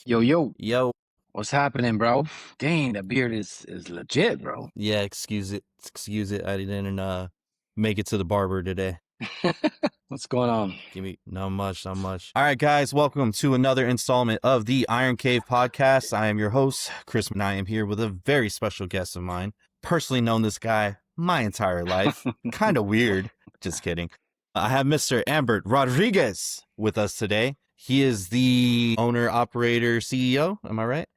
Yo, yo, Yo, what's happening, bro? Dang, that beard is legit, bro. yeah, excuse it. I didn't make it to the barber today. What's going on? Give me not much. All right, guys, welcome to another installment of the Iron Cave podcast. I am your host, Chris, and I am here with a very special guest of mine. Personally known this guy my entire life. Kind of weird. Just kidding. I have Mr. Ambert Rodriguez with us today. He is the owner, operator, CEO. Am I right?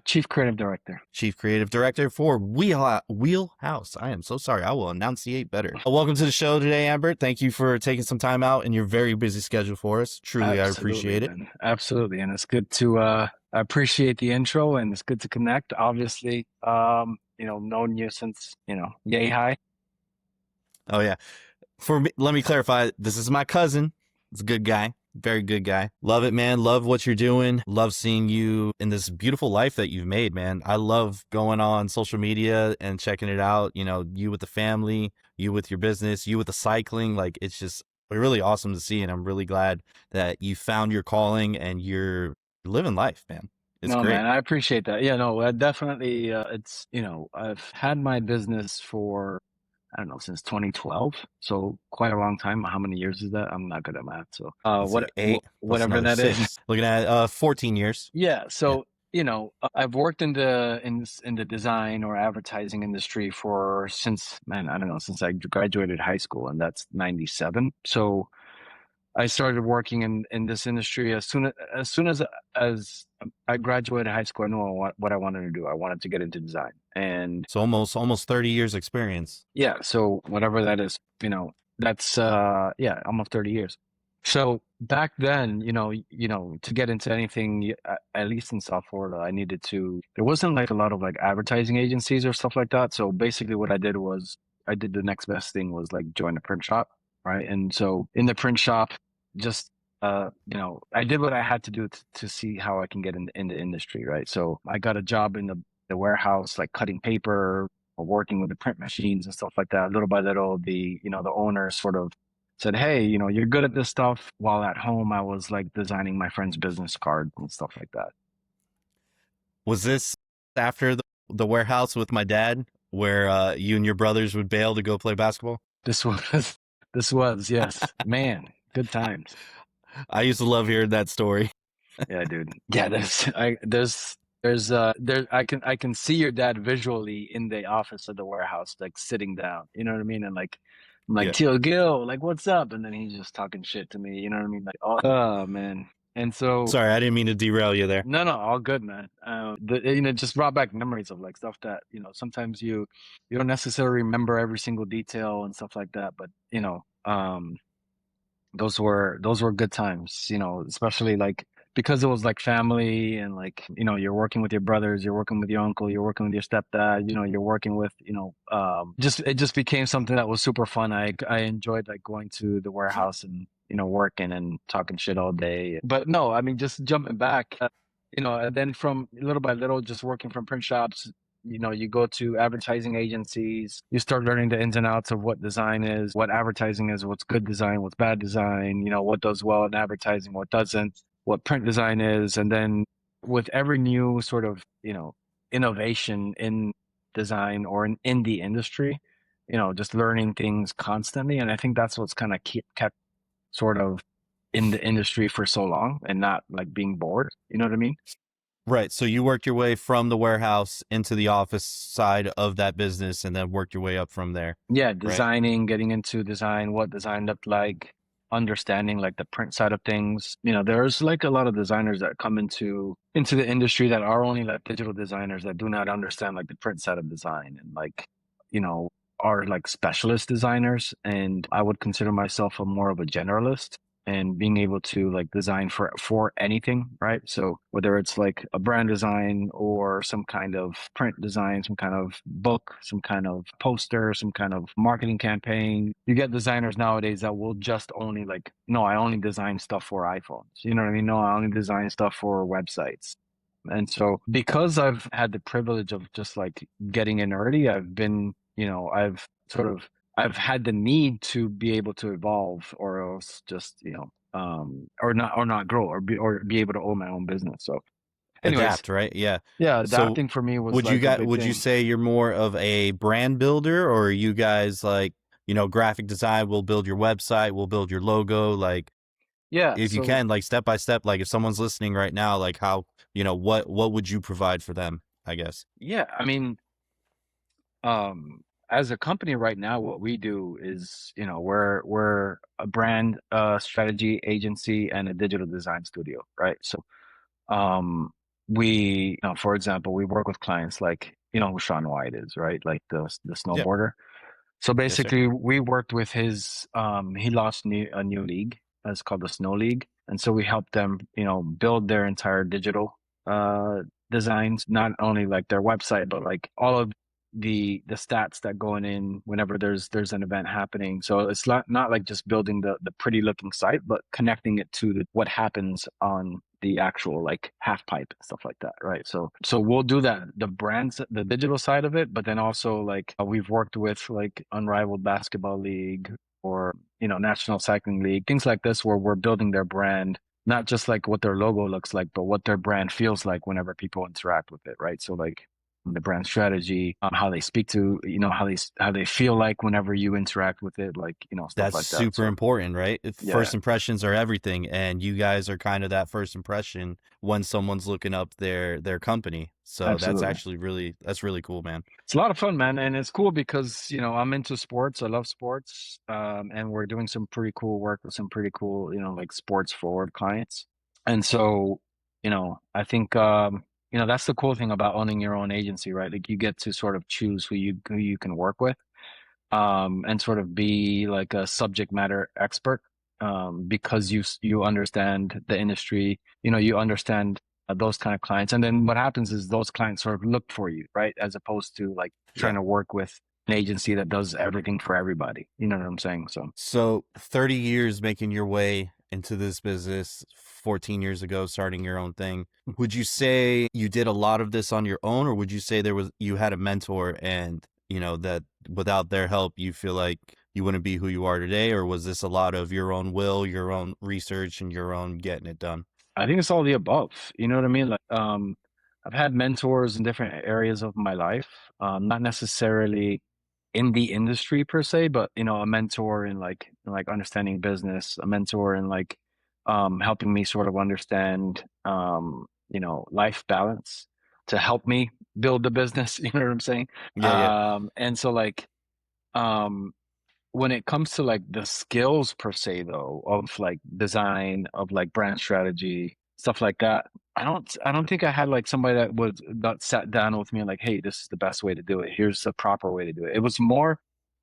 Chief Creative Director. Chief Creative Director for Wheelhouse. I am so sorry. I will enunciate better. Welcome to the show today, Ambert. Thank you for taking some time out in your very busy schedule for us. Truly, I Absolutely, appreciate it. man. Absolutely. And it's good to I appreciate the intro and it's good to connect. Obviously, known you since, yay high. Oh, yeah. For me, let me clarify. This is my cousin. He's a good guy. Very good guy. Love it, man. Love what you're doing. Love seeing you in this beautiful life that you've made, man. I love going on social media and checking it out. You know, you with the family, you with your business, you with the cycling. Like, it's just really awesome to see. And I'm really glad that you found your calling and you're living life, man. It's No, great. man, I appreciate that. Yeah, no, definitely I've had my business for I don't know, since 2012. So quite a long time. How many years is that? I'm not good at math. So Let's see, 8 plus whatever another that is. 6. Looking at 14 years. Yeah. Yeah. So, I've worked in the design or advertising industry for since, man, I don't know, since I graduated high school, and that's 97. So I started working in this industry as I graduated high school. I knew what I wanted to do. I wanted to get into design. And So almost 30 years experience. yeah, so whatever that is, that's yeah, almost 30 years. So back then, to get into anything, at least in South Florida, there wasn't like a lot of like advertising agencies or stuff like that. So basically what I did was I did the next best thing was like join a print shop, right? And so in the print shop, just I did what I had to do to see how I can get in the industry, right? So I got a job in the warehouse, like cutting paper, or working with the print machines and stuff like that. Little by little, the owner sort of said, "Hey, you're good at this stuff." While at home, I was like designing my friend's business card and stuff like that. Was this after the warehouse with my dad where you and your brothers would bail to go play basketball? This was, this was, yes, man, good times. I used to love hearing that story. Yeah, dude. Yeah, there I can see your dad visually in the office of the warehouse, like sitting down. You know what I mean? And like I'm like, Yeah. Teal Gil, like what's up? And then he's just talking shit to me. You know what I mean? Like, oh man. And so Sorry, I didn't mean to derail you there. no, no, all good, man. It just brought back memories of like stuff that sometimes you don't necessarily remember every single detail and stuff like that, but those were good times, especially like because it was like family and like, you're working with your brothers, you're working with your uncle, you're working with your stepdad, you're working with, just it just became something that was super fun. I enjoyed like going to the warehouse and, working and talking shit all day. But no, I mean, just jumping back, and then from little by little, just working from print shops, you go to advertising agencies, you start learning the ins and outs of what design is, what advertising is, what's good design, what's bad design, what does well in advertising, what doesn't, what print design is. And then with every new sort of, innovation in design or in the industry, just learning things constantly. And I think that's what's kind of kept sort of in the industry for so long and not like being bored. You know what I mean? Right. So you worked your way from the warehouse into the office side of that business and then worked your way up from there. Yeah, Right. designing, getting into design, what design looked like, understanding like the print side of things. There's like a lot of designers that come into the industry that are only like digital designers that do not understand like the print side of design and like, are like specialist designers. And I would consider myself a more of a generalist and being able to like design for anything, right? So whether it's like a brand design or some kind of print design, some kind of book, some kind of poster, some kind of marketing campaign, you get designers nowadays that will just only like, no, I only design stuff for iPhones. You know what I mean? No, I only design stuff for websites. And so because I've had the privilege of just like getting in early, I've been, I've had the need to be able to evolve or else just, or not grow or be able to own my own business. So anyways, adapt, right? Yeah. yeah, So adapting for me was like a big would you thing. say you're more of a brand builder, or are you guys like, graphic design, we'll build your website, we'll build your logo, like Yeah, if you so can, like step by step, like if someone's listening right now, like how, what would you provide for them, I guess? yeah, I mean, as a company right now, what we do is, we're a brand strategy agency and a digital design studio, right? So um for example, we work with clients like, who Sean White is, right? Like the Yep. snowboarder. So Yes, sir. basically, we worked with he launched a new league. It's called the Snow League. And so we helped them, build their entire digital uh, designs, not only like their website, but like all of the stats that going in whenever there's an event happening. So it's not like just building the pretty looking site, but connecting it to what happens on the actual like half pipe and stuff like that, right? So we'll do that, the brands, the digital side of it, but then also like we've worked with like Unrivaled Basketball League or National Cycling League, things like this, where we're building their brand, not just like what their logo looks like, but what their brand feels like whenever people interact with it, right? So like the brand strategy, how they speak to, how they feel like whenever you interact with it, like stuff That's like that. super So important, right? yeah, First impressions are everything, and you guys are kind of that first impression when someone's looking up their company. So absolutely. that's really cool, man. It's a lot of fun, man, and it's cool because I'm into sports. I love sports, and we're doing some pretty cool work with some pretty cool, like sports forward clients. And so, I think that's the cool thing about owning your own agency, right? Like you get to sort of choose who you can work with, and sort of be like a subject matter expert, because you understand the industry, you understand those kind of clients, and then what happens is those clients sort of look for you, right, as opposed to like Yeah. trying to work with an agency that does everything for everybody. You know what I'm saying? So So 30 years making your way into this business, 14 years ago starting your own thing. Would you say you did a lot of this on your own, or would you say you had a mentor and, that without their help you feel like you wouldn't be who you are today, or was this a lot of your own will, your own research and your own getting it done? I think it's all the above. You know what I mean? Like, I've had mentors in different areas of my life, not necessarily in the industry per se, but a mentor in like understanding business, a mentor in like helping me sort of understand life balance to help me build the business. You know what I'm saying? Yeah, yeah. And so like um when it comes to like the skills per se though of like design, of like brand strategy, stuff like that, I don't think I had like somebody that sat down with me and like, hey, this is the best way to do it, here's the proper way to do it. It was more,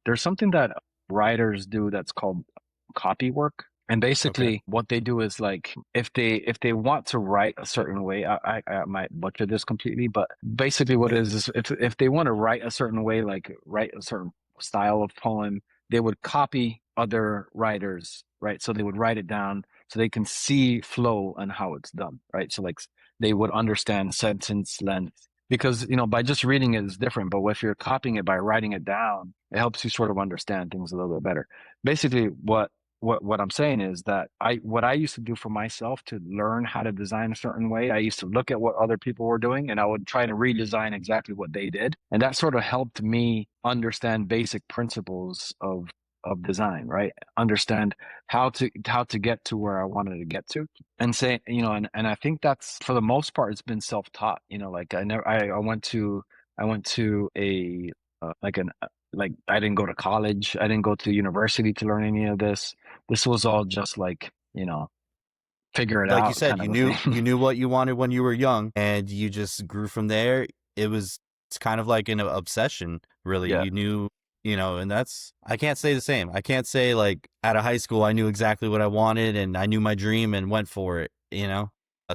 there's something that writers do that's called copy work. And Okay. basically what they do is like, if they want to write a certain way, I might butcher this completely, but basically what it is if they want to write a certain way, like write a certain style of poem, they would copy other writers, right? So they would write it down so they can see flow and how it's done, right? So like they would understand sentence length, because by just reading it is different, but if you're copying it by writing it down, it helps you sort of understand things a little bit better. Basically, what I'm saying is that what I used to do for myself to learn how to design a certain way, I used to look at what other people were doing and I would try to redesign exactly what they did. And that sort of helped me understand basic principles of design, right? Understand how to get to where I wanted to get to. And say, and I think that's, for the most part, it's been self-taught. Like I went to a like I didn't go to college. I didn't go to university to learn any of this. This was all just like, figure it Like you out said, kind you of a knew thing. you knew what you wanted when you were young, and you just grew from there. It's kind of like an obsession, really. Yeah. You knew, and that's, I can't say the same. I can't say like out of high school I knew exactly what I wanted and I knew my dream and went for it.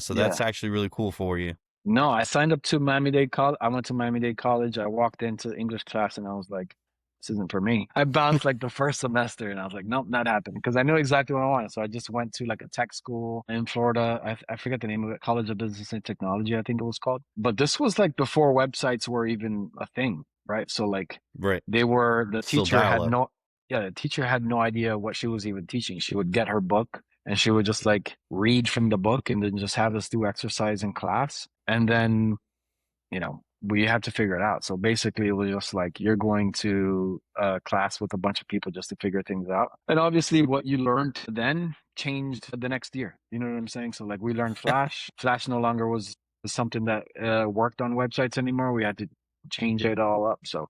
So that's Yeah. actually really cool for you. No, I signed up to Miami-Dade College. I went to Miami-Dade College. I walked into English class and I was like, this isn't for me. I bounced like the first semester and I was like, nope, not happening, because I knew exactly what I wanted. So I just went to like a tech school in Florida. I forget the name of it, College of Business and Technology, I think it was called. But this was like before websites were even a thing, right? So like Right. the Still teacher dial had up. no, yeah, the teacher had no idea what she was even teaching. She would get her book and she would just like read from the book and then just have us do exercise in class. And then, we had to figure it out. So basically, it was just like you're going to a class with a bunch of people just to figure things out. And obviously, what you learned then changed the next year. You know what I'm saying? So like we learned Flash. Flash no longer was something that worked on websites anymore. We had to change it all up. So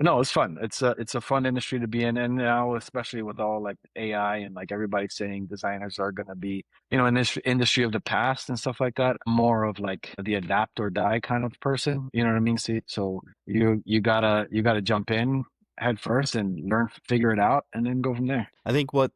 no, it's fun. It's a fun industry to be in, and now especially with all like AI and like everybody saying designers are gonna be in this industry of the past and stuff like that, more of like the adapt or die kind of person. You know what I mean? So you gotta jump in head first and learn, figure it out, and then go from there. I think what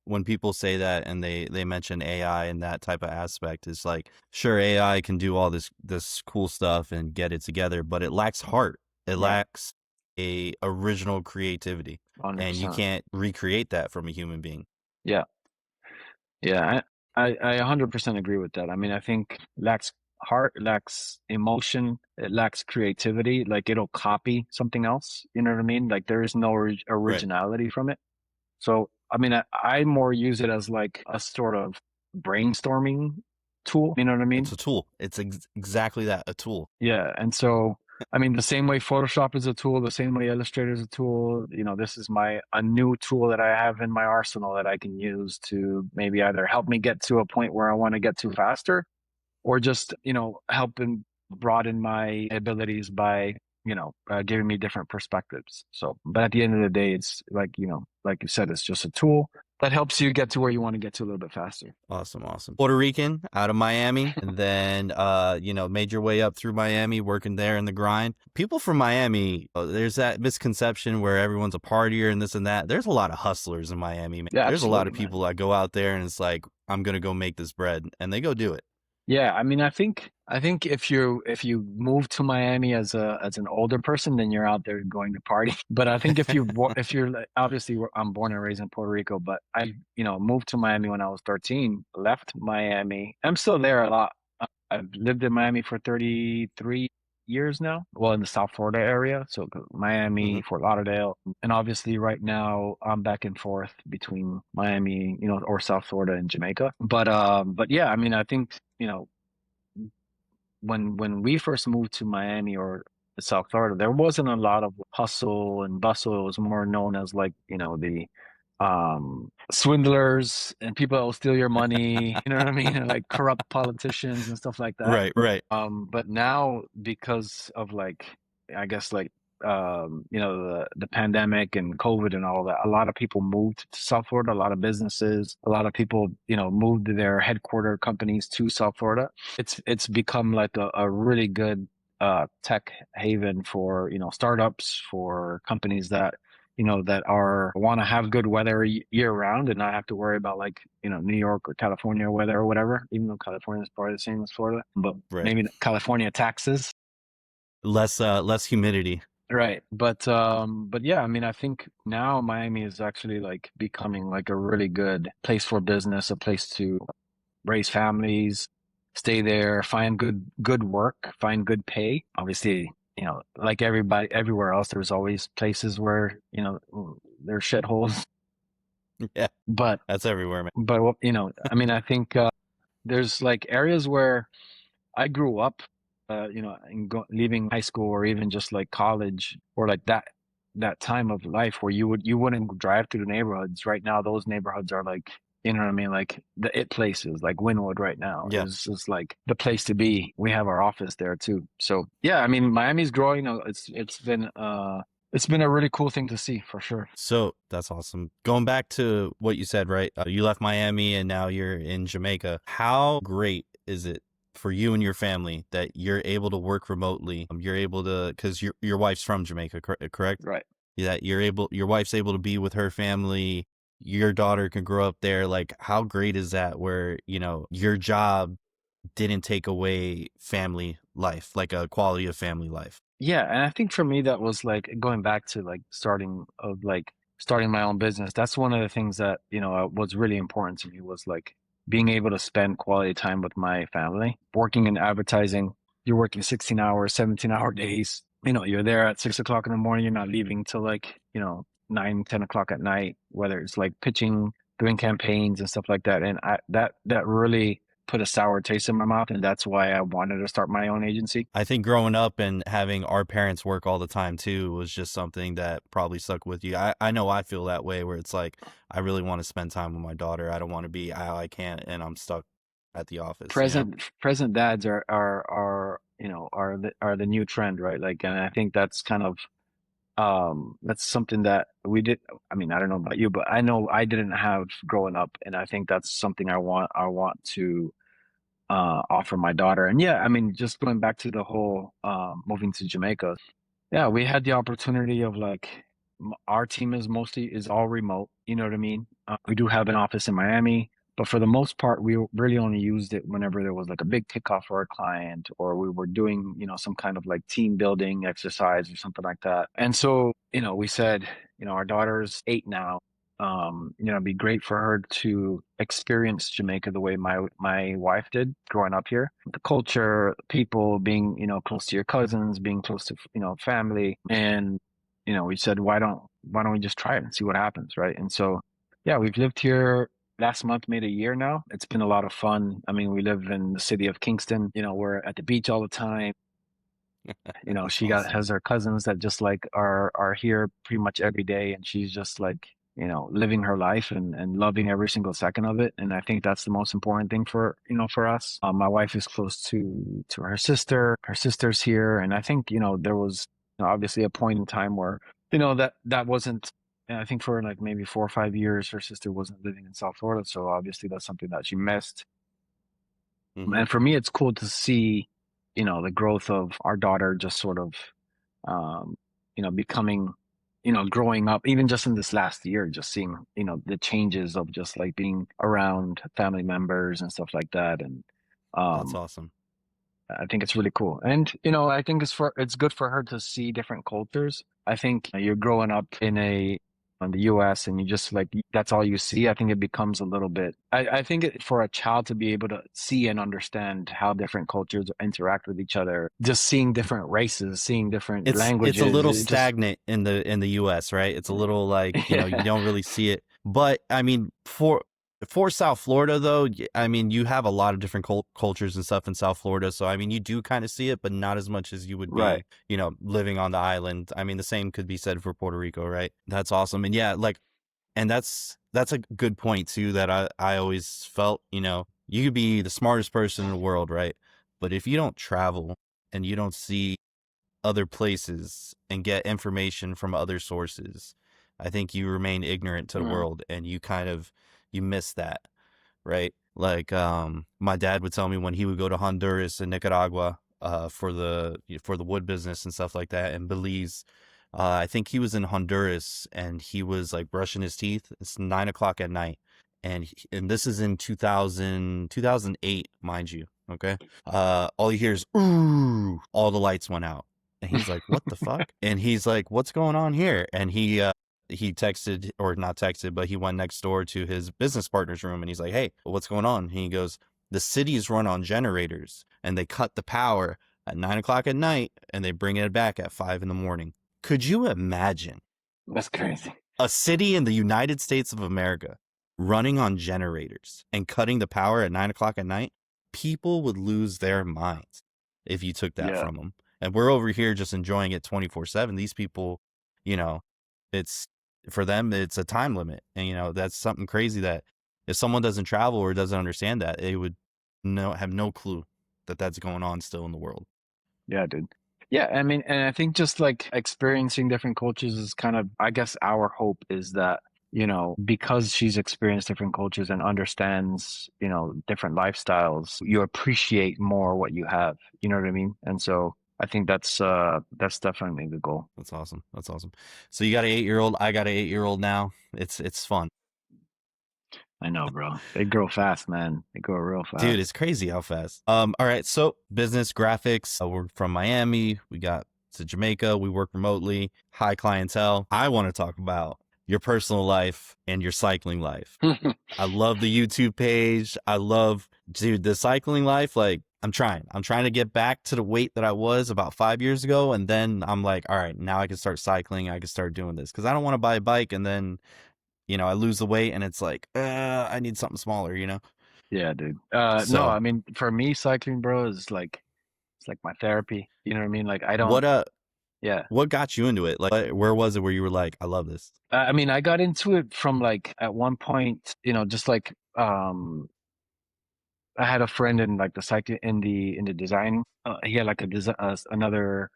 when people say that and they mention AI and that type of aspect is like, sure, AI can do all this cool stuff and get it together, but it lacks heart. It Right. lacks a original creativity, and you 100%. can't recreate that from a human being. Yeah. Yeah. I 100% agree with that. I mean, I think lacks heart, lacks emotion, it lacks creativity. Like it'll copy something else. You know what I mean? Like there is no Right. originality from it. So, I mean, I more use it as like a sort of brainstorming tool. You know what I It's mean? a tool. It's exactly that, a tool. Yeah. And so, I mean, the same way Photoshop is a tool, the same way Illustrator is a tool, this is a new tool that I have in my arsenal that I can use to maybe either help me get to a point where I want to get to faster or just, help and broaden my abilities by, giving me different perspectives. So, but at the end of the day, it's like, like you said, it's just a tool that helps you get to where you want to get to a little bit faster. Awesome, awesome. Puerto Rican out of Miami, and then made your way up through Miami, working there in the grind. People from Miami, there's that misconception where everyone's a partier and this and that. There's a lot of hustlers in Miami, man. Yeah, There's a lot absolutely, of man. people that go out there and it's like, I'm gonna go make this bread, and they go do it. Yeah, I mean, I think if you move to Miami as an older person, then you're out there going to party. But I think if you're obviously I'm born and raised in Puerto Rico, but I moved to Miami when I was 13, left Miami. I'm still there a lot. I've lived in Miami for 33 years now. Well, in the South Florida area, so Hmm. Miami, Fort Lauderdale, and obviously right now I'm back and forth between Miami, or South Florida and Jamaica. But yeah, I mean, I think when we first moved to Miami or South Florida, there wasn't a lot of hustle and bustle. It was more known as like, the swindlers and people that will steal your money, you know what I mean? And like corrupt politicians and stuff like that. Right, right. But now because of like, I guess like the pandemic and COVID and all that, a lot of people moved to South Florida, a lot of businesses, a lot of people, moved their headquarter companies to South Florida. It's become like a really good tech haven for startups, for companies that that are want to have good weather year round and not have to worry about like New York or California weather or whatever, even though California is probably the same as Florida, but Right. maybe California taxes. Less humidity. Right. But yeah, I mean, I think now Miami is actually like becoming like a really good place for business, a place to raise families, stay there, find good work, find good pay. Obviously, like everybody everywhere else, there's always places where, there's shitholes. Yeah, But that's everywhere, man. I mean, I think there's like areas where I grew up, leaving high school or even just like college or like that time of life where you wouldn't drive through the neighborhoods. Right now, those neighborhoods are like, you know what I mean? Like the it places, like Wynwood right now Yeah. is just like the place to be. We have our office there too. So yeah, I mean, Miami's growing. It's been a really cool thing to see for sure. So that's awesome. Going back to what you said, right? You left Miami and now you're in Jamaica. How great is it for you and your family that you're able to work remotely? You're able to, because your wife's from Jamaica, correct? Right. That your wife's able to be with her family. Your daughter can grow up there. Like, how great is that? Where your job didn't take away family life, like a quality of family life. Yeah, and I think for me that was like going back to like starting my own business. That's one of the things that, was really important to me was like being able to spend quality time with my family. Working in advertising, you're working 16 hours, 17-hour days. You're there at 6 o'clock in the morning, you're not leaving till like, 9, 10 o'clock at night, whether it's like pitching, doing campaigns and stuff like that. And that really put a sour taste in my mouth, and that's why I wanted to start my own agency. I think growing up and having our parents work all the time too was just something that probably stuck with you. I know I feel that way where it's like I really want to spend time with my daughter. I don't want to be I can't and I'm stuck at the office, you know? Present dads are you know are the new trend, right? Like, and I think that's kind of that's something that we did. I mean, I don't know about you, but I know I didn't have growing up, and I think that's something I want to offer my daughter. And yeah, I mean, just going back to the whole moving to Jamaica. Yeah, we had the opportunity of like our team is all remote. You know what I mean? We do have an office in Miami, but for the most part, we really only used it whenever there was like a big kickoff for a client, or we were doing, some kind of like team building exercise or something like that. And so, we said, our daughter's 8 now. It'd be great for her to experience Jamaica the way my wife did growing up here. The culture, people being, close to your cousins, being close to, family. And, we said, why don't we just try it and see what happens, right? And so, yeah, we've lived here last month, made a year now. It's been a lot of fun. I mean, we live in the city of Kingston, we're at the beach all the time. That's She awesome. has her cousins that just like are here pretty much every day, and she's just like, living her life and loving every single second of it. And I think that's the most important thing for us. My wife is close to her sister. Her sister's here, and I think, there was obviously a point in time where, that wasn't. And I think for like maybe 4 or 5 years, her sister wasn't living in South Florida, so obviously that's something that she missed. Hmm. And for me, it's cool to see, the growth of our daughter just sort of, um, becoming, growing up, even just in this last year, just seeing, the changes of just like being around family members and stuff like that. And That's um, awesome. I think it's really cool. And, I think it's good for her to see different cultures. I think you're growing up in the US and you just like that's all you see. I think it becomes a little bit I think for a child to be able to see and understand how different cultures interact with each other, just seeing different races, seeing different It's a languages, little it just stagnant in the US, right? It's a little like, you don't really see it. But I mean, for South Florida though, I mean, you have a lot of different cultures and stuff in South Florida, so I mean, you do kind of see it, but not as much as you would right. be, living on the island. I mean, the same could be said for Puerto Rico, right? That's awesome. And yeah, like and that's a good point too that I always felt, you could be the smartest person in the world, right? But if you don't travel and you don't see other places and get information from other sources, I think you remain ignorant to the Mm, world and you miss that, right? Like my dad would tell me when he would go to Honduras and Nicaragua for the wood business and stuff like that and Belize. I think he was in Honduras and he was like brushing his teeth. It's 9 o'clock at night. And this is in 2008, mind you. Okay. All you hear is, ooh, all the lights went out. And he's like, what the fuck? And he's like, what's going on here? And he texted, or not texted, but he went next door to his business partner's room and he's like, hey, what's going on? And he goes, the city's run on generators and they cut the power at 9 o'clock at night and they bring it back at 5 in the morning. Could you imagine that's crazy. a city in the United States of America running on generators and cutting the power at 9 o'clock at night? People would lose their minds if you took that Yeah. from them. And we're over here just enjoying it 24/7. These people, you know, it's for them, it's a time limit. And, that's something crazy that if someone doesn't travel or doesn't understand that, they would have no clue that that's going on still in the world. Yeah, dude. Yeah, I mean, and I think just like experiencing different cultures is kind of, I guess our hope is that, because she's experienced different cultures and understands, different lifestyles, you appreciate more what you have. You know what I mean? And so I think that's definitely the goal. That's awesome. That's awesome. So you got an 8-year old. I got an 8-year old now. It's fun. I know, bro. They grow fast, man. They grow real Dude, fast. it's crazy how fast. All right. So business graphics. We're from Miami. We got to Jamaica. We work remotely. High clientele. I want to talk about your personal life and your cycling life. I love the YouTube page. Dude, the cycling life. Like, I'm trying to get back to the weight that I was about 5 years ago. And then I'm like, all right, now I can start cycling. I can start doing this because I don't want to buy a bike and then, I lose the weight and it's like, I need something smaller, Yeah, dude. No, So I mean, for me, cycling, bro, is like it's like my therapy. You know what I mean? Like I what don't. Yeah. what got you into it? Like where was it where you were like, I love this? I mean, I got into it from like at one point, just like I had a friend in like the cycling in the design. He had like a design another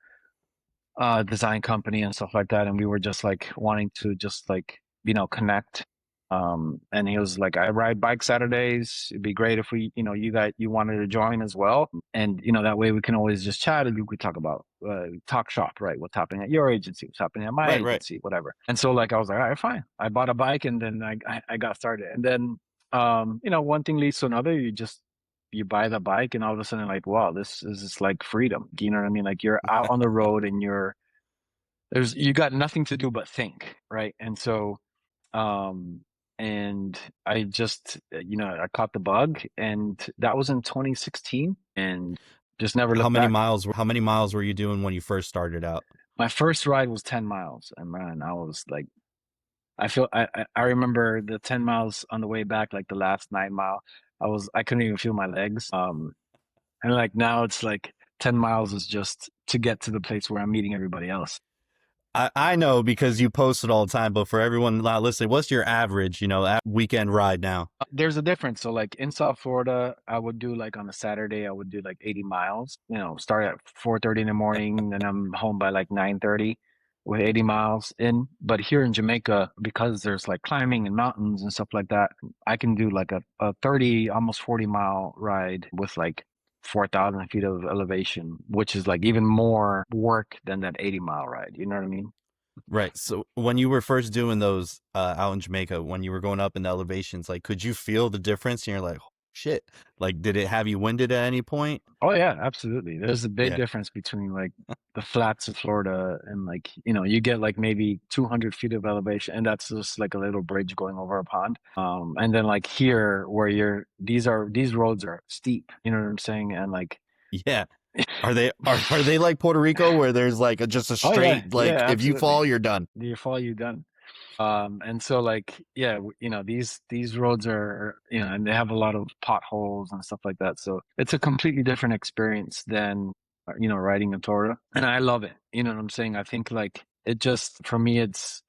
design company and stuff like that, and we were just like wanting to just like connect. And he was like, I ride bike Saturdays. It'd be great if you wanted to join as well, and that way we can always just chat and we could talk about talk shop, right? What's happening at your agency? What's happening at my Right, right. agency? Whatever. And so like I was like, all right, fine. I bought a bike, and then I got started, and then one thing leads to another. You buy the bike, and all of a sudden like, wow, this is just like freedom. You know what I mean? Like you're out on the road, and you got nothing to do but think, right? And so um and I just I caught the bug, and that was in 2016, and just never looked back. How many miles were you doing when you first started out? My first ride was 10 miles, and man, I was like, I remember the 10 miles on the way back, like the last 9 mile, I couldn't even feel my legs. And like now it's like 10 miles is just to get to the place where I'm meeting everybody else. I know because you post it all the time, but for everyone not listening, what's your average, weekend ride now? There's a difference. So like in South Florida, I would do like on a Saturday, I would do like 80 miles, start at 4:30 in the morning, and I'm home by like 9:30 with 80 miles in. But here in Jamaica, because there's like climbing and mountains and stuff like that, I can do like a 30, almost 40-mile ride with like 4,000 feet of elevation, which is like even more work than that 80-mile ride. You know what I mean? Right. So when you were first doing those out in Jamaica, when you were going up in the elevations, like could you feel the difference? And you're like, shit. Like, did it have you winded at any point? Oh yeah, absolutely. There's a big Yeah. difference between like the flats of Florida and like, you get like maybe 200 feet of elevation, and that's just like a little bridge going over a pond. And then like here where these roads are steep, you know what I'm saying? And like, Yeah. Are they like Puerto Rico where there's like just a oh yeah, straight yeah, like if you absolutely. fall, you're done. You fall, you done. And so like, yeah, these roads are, and they have a lot of potholes and stuff like that. So it's a completely different experience than, riding a Torah. And I love it. You know what I'm saying? I think like it just, for me, it's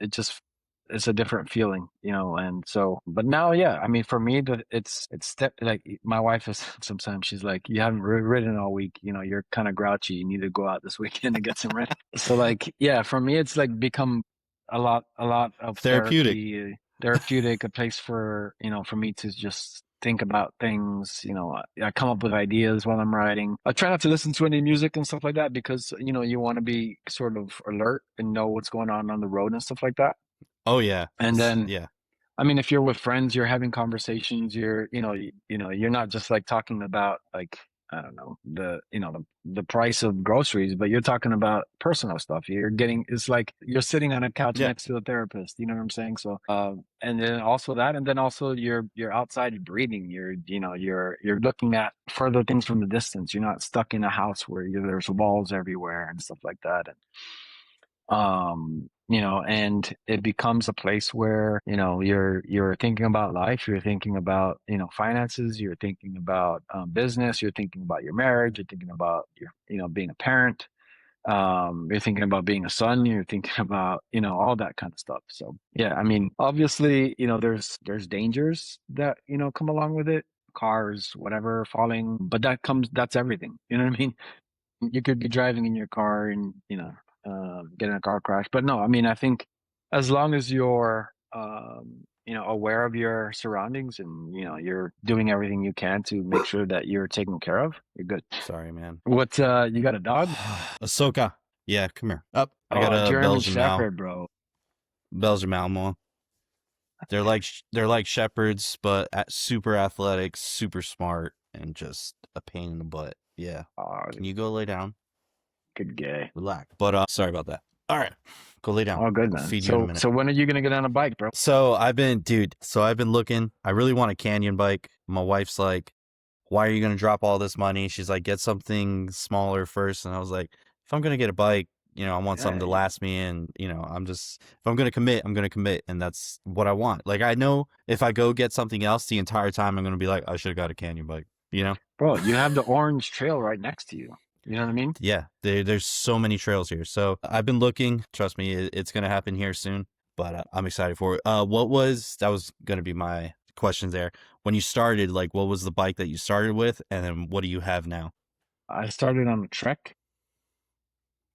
a different feeling, and so, but now, yeah, I mean, for me, it's step like my wife is sometimes she's like, you haven't ridden all week, you're kind of grouchy. You need to go out this weekend and get some rest. So like, yeah, for me, it's like become a lot of Therapeutic. therapeutic, a place for, for me to just think about things. I come up with ideas while I'm writing. I try not to listen to any music and stuff like that because, you want to be sort of alert and know what's going on the road and stuff like that. Oh yeah. And then Yeah. I mean, if you're with friends, you're having conversations, you're not just like talking about like, I don't know, the price of groceries, but you're talking about personal stuff. It's like you're sitting on a couch Yeah. next to a therapist, you know what I'm saying? So, and then also that, and then also you're outside breathing. You're looking at further things from the distance. You're not stuck in a house where there's walls everywhere and stuff like that. And it becomes a place where, you're thinking about life, you're thinking about, finances, you're thinking about business, you're thinking about your marriage, you're thinking about your, being a parent, you're thinking about being a son, you're thinking about, all that kind of stuff. So yeah, I mean, obviously, there's dangers that, come along with it, cars, whatever, falling, but that's everything. You know what I mean? You could be driving in your car and get in a car crash. But no, I mean, I think as long as you're aware of your surroundings, and you're doing everything you can to make sure that you're taken care of, you're good. Sorry, man. What, you got a dog? Ahsoka. Yeah, come here. Up. I got Oh, a German Belgian Mal. Shepherd, bro. Belgian Malinois. They're like shepherds, but super athletic, super smart, and just a pain in the butt. Yeah. Oh, Can you go lay down? good guy. Relax. But sorry about that. All right, go lay down. Oh, good I'll man. feed you in a So, minute. so when are you gonna get on a bike, bro? So I've been looking. I really want a canyon bike. My wife's like, "Why are you gonna drop all this money?" She's like, "Get something smaller first." And I was like, "If I'm gonna get a bike, I want something Yeah, to last me, and if I'm gonna commit, I'm gonna commit, and that's what I want. Like I know if I go get something else the entire time, I'm gonna be like, I should have got a Canyon bike. bro, you have the orange trail right next to you. You know what I mean? Yeah, there's so many trails here. So I've been looking. Trust me, it's gonna happen here soon. But I'm excited for it. That was gonna be my question there. When you started, like, what was the bike that you started with, and then what do you have now? I started on a Trek.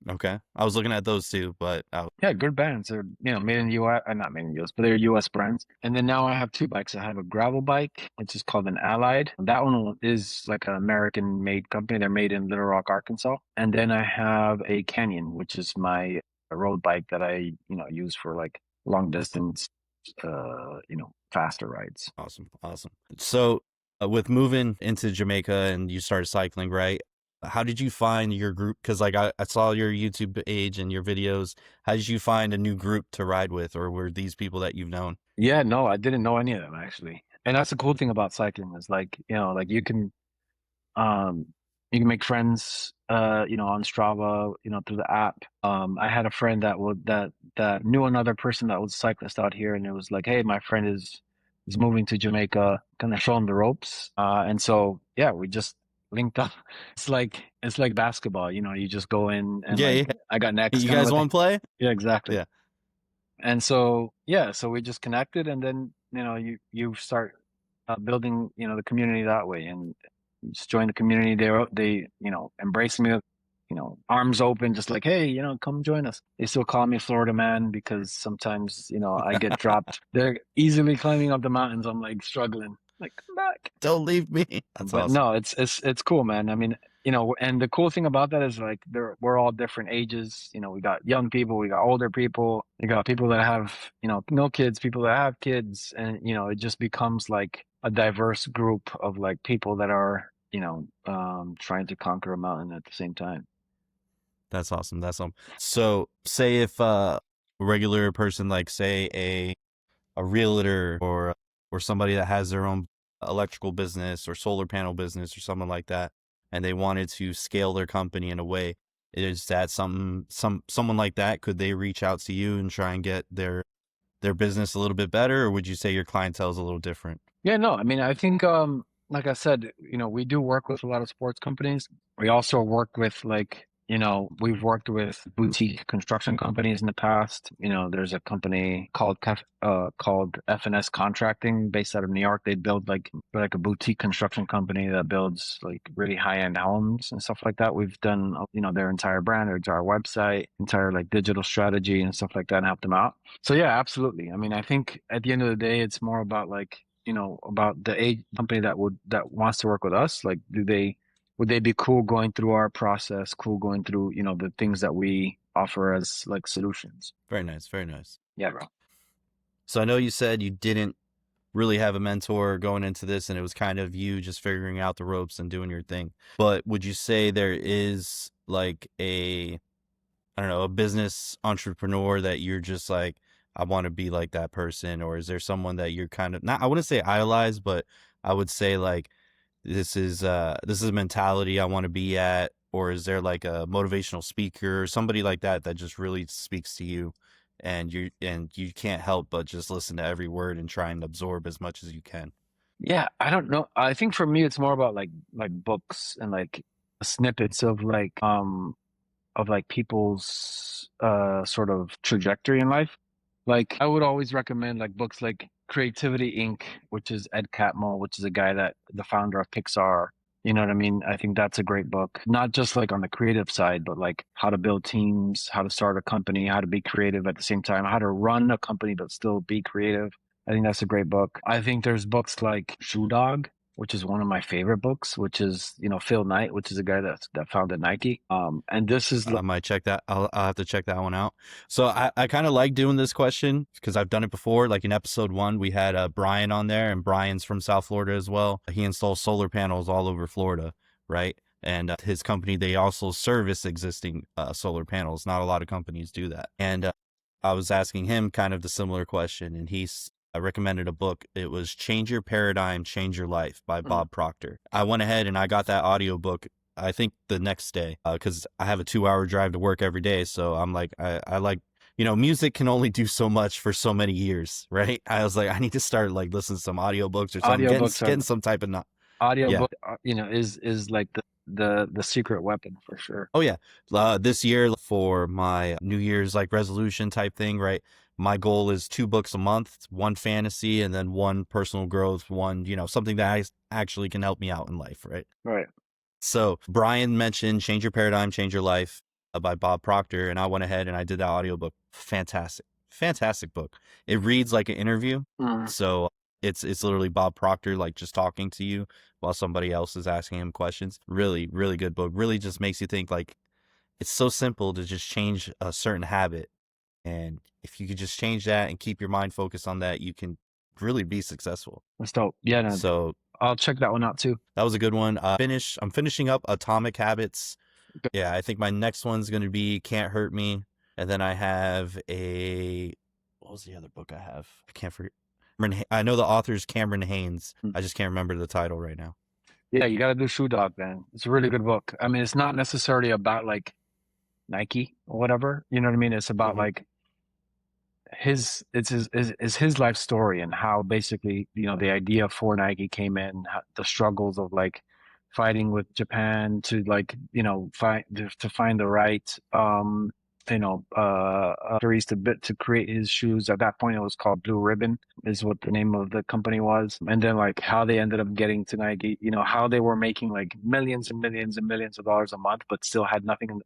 Okay, I was looking at those two, but Yeah, good bands. They're, made in US, not made in US, but they're US brands. And then now I have two bikes. I have a gravel bike, which is called an Allied. That one is like an American made company. They're made in Little Rock, Arkansas. And then I have a Canyon, which is my road bike that I, use for like long distance, faster rides. awesome, awesome. So with moving into Jamaica and you started cycling, right? How did you find your group? Because like I saw your YouTube page and your videos. How did you find a new group to ride with, or were these people that you've known? Yeah, no, I didn't know any of them actually. And that's the cool thing about cycling is like, like um you can make friends on Strava, through the app. I had a friend that knew another person that was a cyclist out here and it was like, hey, my friend is moving to Jamaica, kind of show him the ropes. And so yeah, we just linked up. It's like basketball, you just go in and Yeah, like yeah. I got next You kind of guys a thing. want to play? Yeah, exactly. Yeah, And so, yeah, so we just connected and then, you start building, the community that way and just join the community. They, embrace me, arms open, just like, hey, come join us. They still call me Florida man because sometimes, I get dropped. They're easily climbing up the mountains. I'm like struggling, like, come back. don't leave me. That's But awesome. no, it's cool, man. I mean, and the cool thing about that is like we're all different ages. We got young people, we got older people, we got people that have, no kids, people that have kids, and it just becomes like a diverse group of like people that are, trying to conquer a mountain at the same time. That's awesome. That's awesome. So, say if a regular person, like say a realtor or somebody that has their own electrical business or solar panel business or something like that, and they wanted to scale their company in a way, is that someone like that? Could they reach out to you and try and get their business a little bit better, or would you say your clientele is a little different? Yeah, no, I mean, I think, like I said, we do work with a lot of sports companies. We also work with like, we've worked with boutique construction companies in the past. There's a company called FNS Contracting based out of New York. They build like a boutique construction company that builds like really high-end homes and stuff like that. We've done, their entire brand, their entire website, entire like digital strategy and stuff like that and helped them out. So yeah, absolutely. I mean, I think at the end of the day, it's more about like, about the age company that wants to work with us. Like, would they be cool going through our process, cool going through, the things that we offer as like solutions? Very nice. Very nice. Yeah, bro. So I know you said you didn't really have a mentor going into this, and it was kind of you just figuring out the ropes and doing your thing. But would you say there is like I don't know, a business entrepreneur that you're just like, I want to be like that person? Or is there someone that you're kind of not, I wouldn't say idolize, but I would say like, this is a mentality I want to be at? Or is there like a motivational speaker or somebody like that that just really speaks to you and you can't help but just listen to every word and try and absorb as much as you can? Yeah, I don't know. I think for me, it's more about like books and like snippets of like people's sort of trajectory in life. Like I would always recommend like books like Creativity Inc., which is Ed Catmull, which is a guy that the founder of Pixar. You know what I mean? I think that's a great book. Not just like on the creative side, but like how to build teams, how to start a company, how to be creative at the same time, how to run a company but still be creative. I think that's a great book. I think there's books like Shoe Dog, which is one of my favorite books, which is, Phil Knight, which is a guy that founded Nike. And this is I might check that. I'll have to check that one out. So I kind of like doing this question because I've done it before. Like in episode 1, we had Brian on there, and Brian's from South Florida as well. He installs solar panels all over Florida, right? And his company, they also service existing solar panels. Not a lot of companies do that. And I was asking him kind of the similar question, and I recommended a book. It was Change Your Paradigm, Change Your Life by Mm. Bob Proctor. I went ahead and I got that audiobook I think the next day, because I have a 2 hour drive to work every day. So I'm like, I like, music can only do so much for so many years, right? I was like, I need to start like listening to some audiobooks or something, Audiobooks getting are some type of, yeah. audiobook, is like the secret weapon for sure. Oh yeah. This year for my New Year's like resolution type thing, right? My goal is 2 books a month, one fantasy and then one personal growth, one, something that actually can help me out in life, right? Right. So Brian mentioned Change Your Paradigm, Change Your Life by Bob Proctor, and I went ahead and I did that audiobook. Fantastic. Fantastic book. It reads like an interview. Mm. So it's literally Bob Proctor like just talking to you while somebody else is asking him questions. Really, really good book. Really just makes you think like it's so simple to just change a certain habit. And if you could just change that and keep your mind focused on that, you can really be successful. That's dope. Yeah, no, So I'll check that one out too. that was a good one. I'm finishing up Atomic Habits. Good. Yeah, I think my next one's going to be Can't Hurt Me. And then I have what was the other book I have? I can't forget. I know the author's Cameron Haynes. Mm. I just can't remember the title right now. Yeah, you got to do Shoe Dog, man. It's a really good book. I mean, it's not necessarily about like Nike or whatever. You know what I mean? It's about Hmm. like his life story and how basically the idea for Nike came in, how, the struggles of like fighting with Japan to like find to find the right factories to create his shoes. At that point, it was called Blue Ribbon, is what the name of the company was. And then like how they ended up getting to Nike, how they were making like millions and millions and millions of dollars a month, but still had nothing,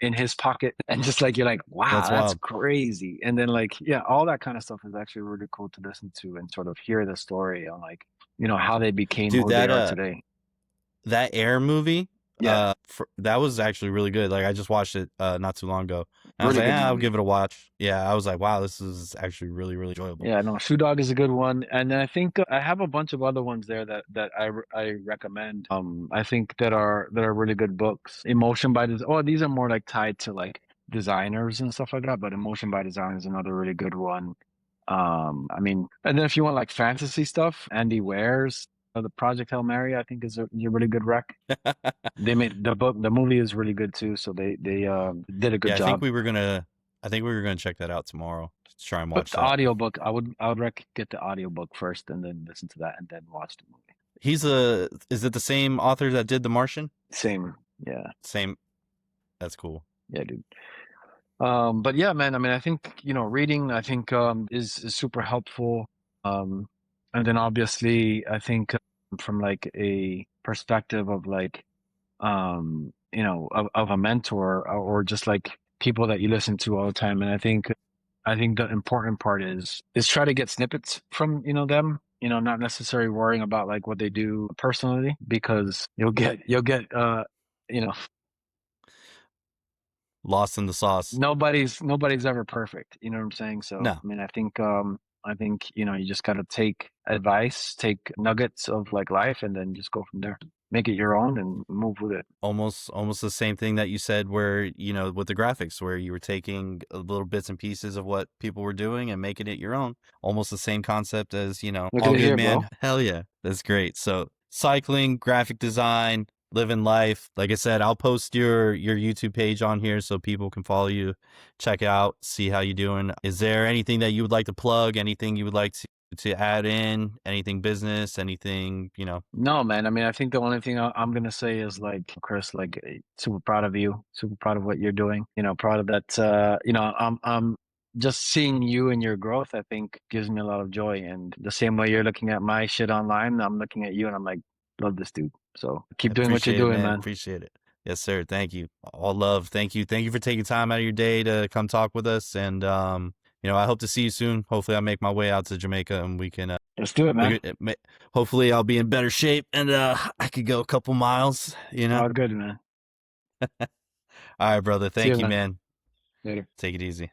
in his pocket. And just like you're like, wow, That's that's wild. crazy. And then like, yeah, all that kind of stuff is actually really cool to listen to and sort of hear the story on like, how they became Dude, who they are today. that Air movie, Yeah, that was actually really good. Like I just watched it not too long ago. And I was really like, good I'll movie. give it a watch. Yeah, I was like, wow, this is actually really, really enjoyable. Yeah, no, Shoe Dog is a good one, and then I think I have a bunch of other ones there that I recommend. I think that are really good books. Emotion by Design. Oh, these are more like tied to like designers and stuff like that, but Emotion by Design is another really good one. I mean, and then if you want like fantasy stuff, Andy Ware's the Project Hail Mary, I think is a really good rec. They made the movie is really good too, so they did a good Yeah, job. I think we were gonna check that out tomorrow to try and But watch the that. audiobook, I would get the audiobook first and then listen to that and then watch the movie. Is it the same author that did The Martian? Same. Yeah. Same. That's cool. Yeah, dude. But yeah, man, I mean, I think, reading, I think, is super helpful. Um, and then obviously, I think from like a perspective of like, of a mentor or just like people that you listen to all the time. And I think the important part is try to get snippets from, them, not necessarily worrying about like what they do personally because you'll get you know Lost in the Sauce. nobody's ever perfect. You know what I'm saying? So, No, I mean, I think, you just got to take advice, take nuggets of like life and then just go from there. Make it your own and move with it. almost the same thing that you said where, with the graphics where you were taking little bits and pieces of what people were doing and making it your own. Almost the same concept as, Look at all it good, here, bro. man. Hell yeah. That's great. So cycling, graphic design, living life. Like I said, I'll post your YouTube page on here so people can follow you, check it out, see how you doing. Is there anything that you would like to plug? Anything you would like to add in? Anything business? Anything, No, man. I mean, I think the only thing I'm gonna say is like, Chris, like, super proud of you, super proud of what you're doing. Proud of that. I'm just seeing you and your growth. I think gives me a lot of joy. And the same way you're looking at my shit online, I'm looking at you and I'm like, love this dude. So I keep doing what you're appreciate it, doing, man. man. Appreciate it. Yes, sir. Thank you. All love. Thank you. Thank you for taking time out of your day to come talk with us. And I hope to see you soon. Hopefully, I'll make my way out to Jamaica and we can. Let's do it, man. Hopefully, I'll be in better shape and I could go a couple miles. All good, man. All right, brother. See you, Thank you, man. man. Later. Take it easy.